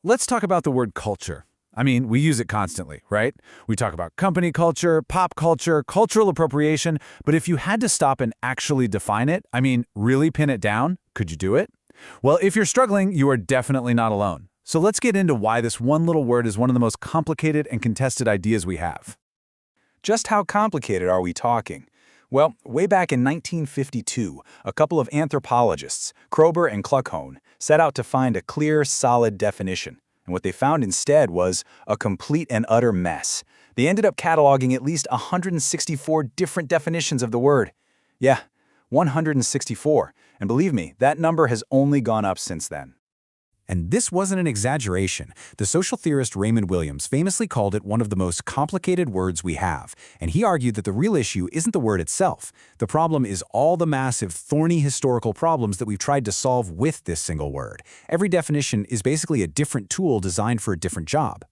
let's talk about the word culture. I mean, we use it constantly, right? We talk about company culture, pop culture, cultural appropriation, but if you had to stop and actually define it, I mean, really pin it down, could you do it? Well, if you're struggling, you are definitely not alone. So let's get into why this one little word is one of the most complicated and contested ideas we have. Just how complicated are we talking? Well, way back in 1952, a couple of anthropologists, Kroeber and Kluckhohn, set out to find a clear, solid definition. And what they found instead was a complete and utter mess. They ended up cataloging at least 164 different definitions of the word. Yeah, 164. And believe me, that number has only gone up since then. And this wasn't an exaggeration. The social theorist Raymond Williams famously called it one of the most complicated words we have, and he argued that the real issue isn't the word itself. The problem is all the massive, thorny historical problems that we've tried to solve with this single word. Every definition is basically a different tool designed for a different job.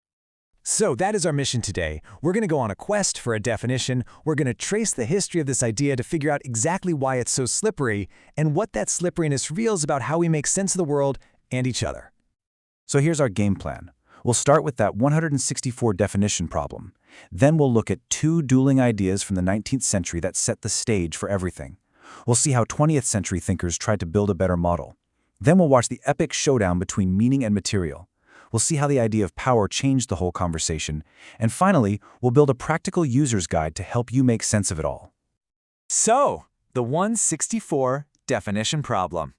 So that is our mission today. We're going to go on a quest for a definition. We're going to trace the history of this idea to figure out exactly why it's so slippery and what that slipperiness reveals about how we make sense of the world and each other. So here's our game plan. We'll start with that 164 definition problem. Then we'll look at two dueling ideas from the 19th century that set the stage for everything. We'll see how 20th century thinkers tried to build a better model. Then we'll watch the epic showdown between meaning and material. We'll see how the idea of power changed the whole conversation. And finally, we'll build a practical user's guide to help you make sense of it all. So, the 164 definition problem.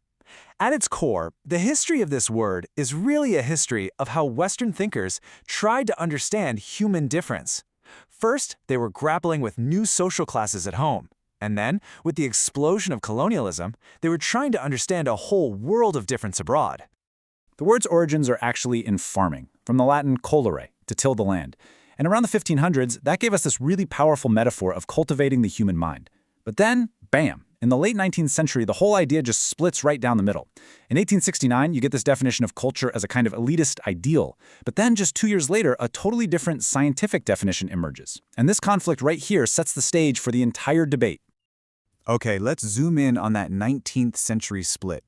At its core, the history of this word is really a history of how Western thinkers tried to understand human difference. First, they were grappling with new social classes at home. And then, with the explosion of colonialism, they were trying to understand a whole world of difference abroad. The word's origins are actually in farming, from the Latin colere, to till the land. And around the 1500s, that gave us this really powerful metaphor of cultivating the human mind. But then, bam! In the late 19th century, the whole idea just splits right down the middle. In 1869, you get this definition of culture as a kind of elitist ideal. But then, just 2 years later, a totally different scientific definition emerges. And this conflict right here sets the stage for the entire debate. Okay, let's zoom in on that 19th century split.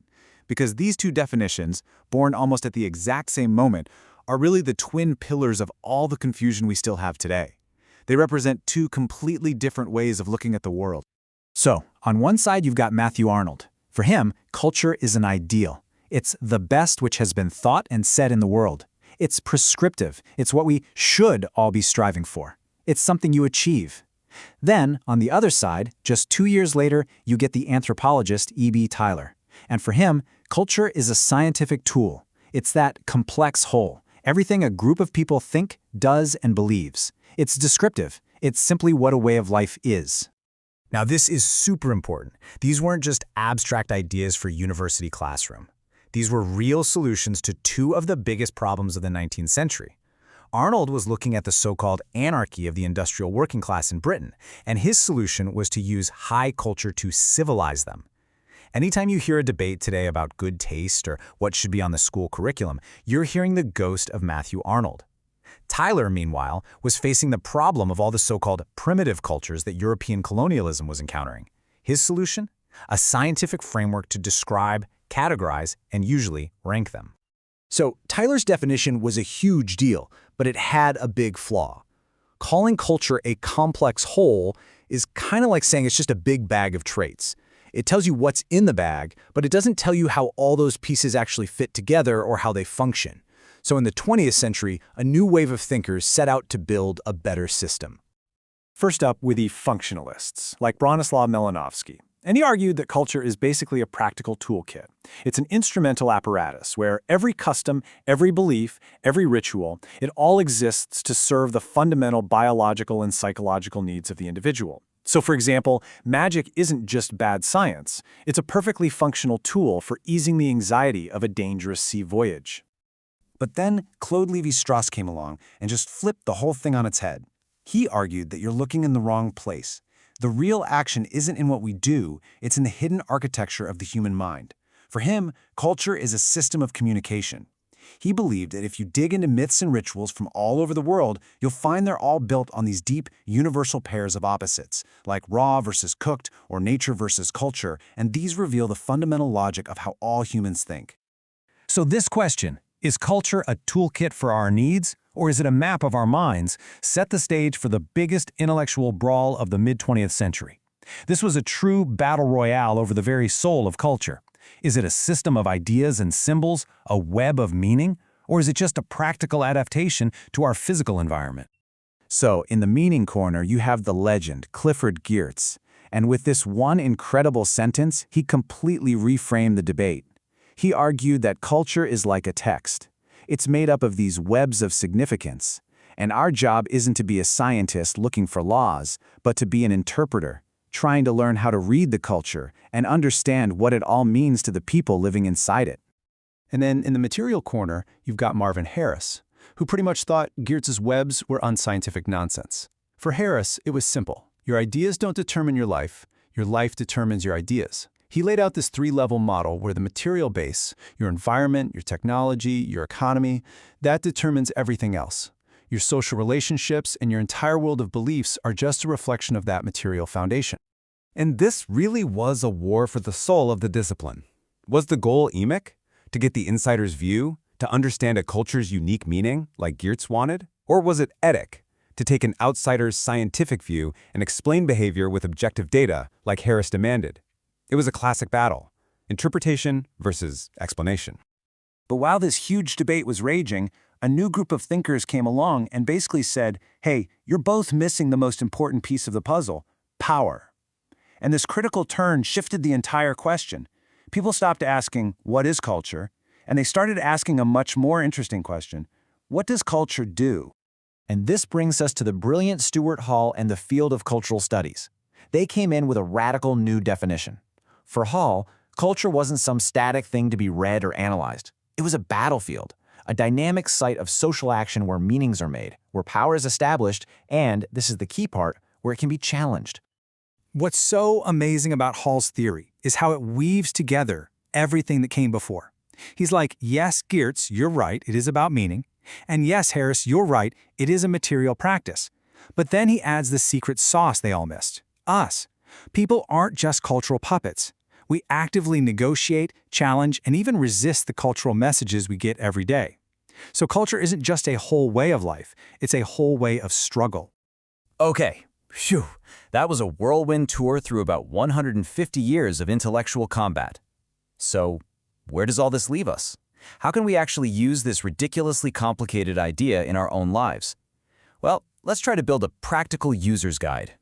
Because these two definitions, born almost at the exact same moment, are really the twin pillars of all the confusion we still have today. They represent two completely different ways of looking at the world. So, on one side you've got Matthew Arnold. For him, culture is an ideal. It's the best which has been thought and said in the world. It's prescriptive. It's what we should all be striving for. It's something you achieve. Then, on the other side, just 2 years later, you get the anthropologist E.B. Tylor. And for him, culture is a scientific tool. It's that complex whole. Everything a group of people think, does, and believes. It's descriptive. It's simply what a way of life is. Now, this is super important. These weren't just abstract ideas for university classroom. These were real solutions to two of the biggest problems of the 19th century. Arnold was looking at the so-called anarchy of the industrial working class in Britain, and his solution was to use high culture to civilize them. Anytime you hear a debate today about good taste or what should be on the school curriculum, you're hearing the ghost of Matthew Arnold. Tylor, meanwhile, was facing the problem of all the so-called primitive cultures that European colonialism was encountering. His solution? A scientific framework to describe, categorize, and usually rank them. So, Tylor's definition was a huge deal, but it had a big flaw. Calling culture a complex whole is kind of like saying it's just a big bag of traits. It tells you what's in the bag, but it doesn't tell you how all those pieces actually fit together or how they function. So in the 20th century, a new wave of thinkers set out to build a better system. First up were the functionalists, like Bronislaw Malinowski. And he argued that culture is basically a practical toolkit. It's an instrumental apparatus where every custom, every belief, every ritual, it all exists to serve the fundamental biological and psychological needs of the individual. So, for example, magic isn't just bad science. It's a perfectly functional tool for easing the anxiety of a dangerous sea voyage. But then Claude Lévi-Strauss came along and just flipped the whole thing on its head. He argued that you're looking in the wrong place. The real action isn't in what we do, it's in the hidden architecture of the human mind. For him, culture is a system of communication. He believed that if you dig into myths and rituals from all over the world, you'll find they're all built on these deep, universal pairs of opposites, like raw versus cooked or nature versus culture, and these reveal the fundamental logic of how all humans think. So this question, Is culture a toolkit for our needs, or is it a map of our minds, set the stage for the biggest intellectual brawl of the mid-20th century? This was a true battle royale over the very soul of culture. Is it a system of ideas and symbols, a web of meaning, or is it just a practical adaptation to our physical environment? So, in the meaning corner, you have the legend, Clifford Geertz. And with this one incredible sentence, he completely reframed the debate. He argued that culture is like a text. It's made up of these webs of significance. And our job isn't to be a scientist looking for laws, but to be an interpreter, trying to learn how to read the culture and understand what it all means to the people living inside it. And then in the material corner, you've got Marvin Harris, who pretty much thought Geertz's webs were unscientific nonsense. For Harris, it was simple. Your ideas don't determine your life determines your ideas. He laid out this three-level model where the material base, your environment, your technology, your economy, that determines everything else. Your social relationships and your entire world of beliefs are just a reflection of that material foundation. And this really was a war for the soul of the discipline. Was the goal emic? To get the insider's view? To understand a culture's unique meaning, like Geertz wanted? Or was it etic? To take an outsider's scientific view and explain behavior with objective data, like Harris demanded? It was a classic battle. Interpretation versus explanation. But while this huge debate was raging, a new group of thinkers came along and basically said, hey, you're both missing the most important piece of the puzzle, power. And this critical turn shifted the entire question. People stopped asking, what is culture? And they started asking a much more interesting question. What does culture do? And this brings us to the brilliant Stuart Hall and the field of cultural studies. They came in with a radical new definition. For Hall, culture wasn't some static thing to be read or analyzed. It was a battlefield, a dynamic site of social action where meanings are made, where power is established, and, this is the key part, where it can be challenged. What's so amazing about Hall's theory is how it weaves together everything that came before. He's like, yes, Geertz, you're right, it is about meaning. And yes, Harris, you're right, it is a material practice. But then he adds the secret sauce they all missed, us. People aren't just cultural puppets. We actively negotiate, challenge, and even resist the cultural messages we get every day. So culture isn't just a whole way of life, it's a whole way of struggle. Okay, phew, that was a whirlwind tour through about 150 years of intellectual combat. So, where does all this leave us? How can we actually use this ridiculously complicated idea in our own lives? Well, let's try to build a practical user's guide.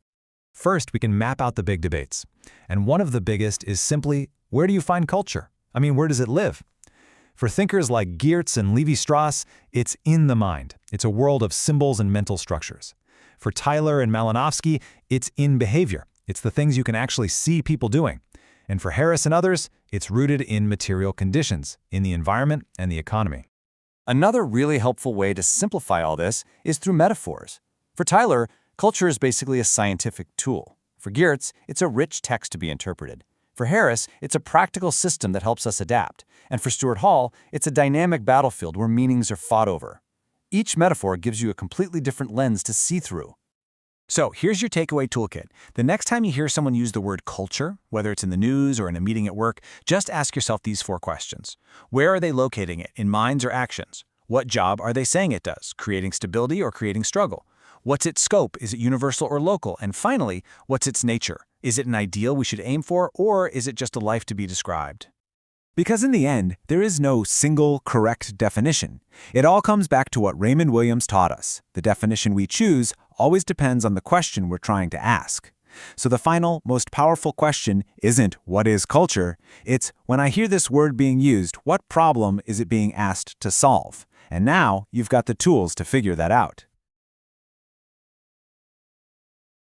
First, we can map out the big debates. And one of the biggest is simply, where do you find culture? I mean, where does it live? For thinkers like Geertz and Levi-Strauss, it's in the mind. It's a world of symbols and mental structures. For Tyler and Malinowski, it's in behavior. It's the things you can actually see people doing. And for Harris and others, it's rooted in material conditions, in the environment and the economy. Another really helpful way to simplify all this is through metaphors. For Tyler, culture is basically a scientific tool. For Geertz, it's a rich text to be interpreted. For Harris, it's a practical system that helps us adapt. And for Stuart Hall, it's a dynamic battlefield where meanings are fought over. Each metaphor gives you a completely different lens to see through. So here's your takeaway toolkit. The next time you hear someone use the word culture, whether it's in the news or in a meeting at work, just ask yourself these 4 questions. Where are they locating it, in minds or actions? What job are they saying it does, creating stability or creating struggle? What's its scope? Is it universal or local? And finally, what's its nature? Is it an ideal we should aim for, or is it just a life to be described? Because in the end, there is no single correct definition. It all comes back to what Raymond Williams taught us. The definition we choose always depends on the question we're trying to ask. So the final, most powerful question isn't what is culture? It's when I hear this word being used, what problem is it being asked to solve? And now you've got the tools to figure that out.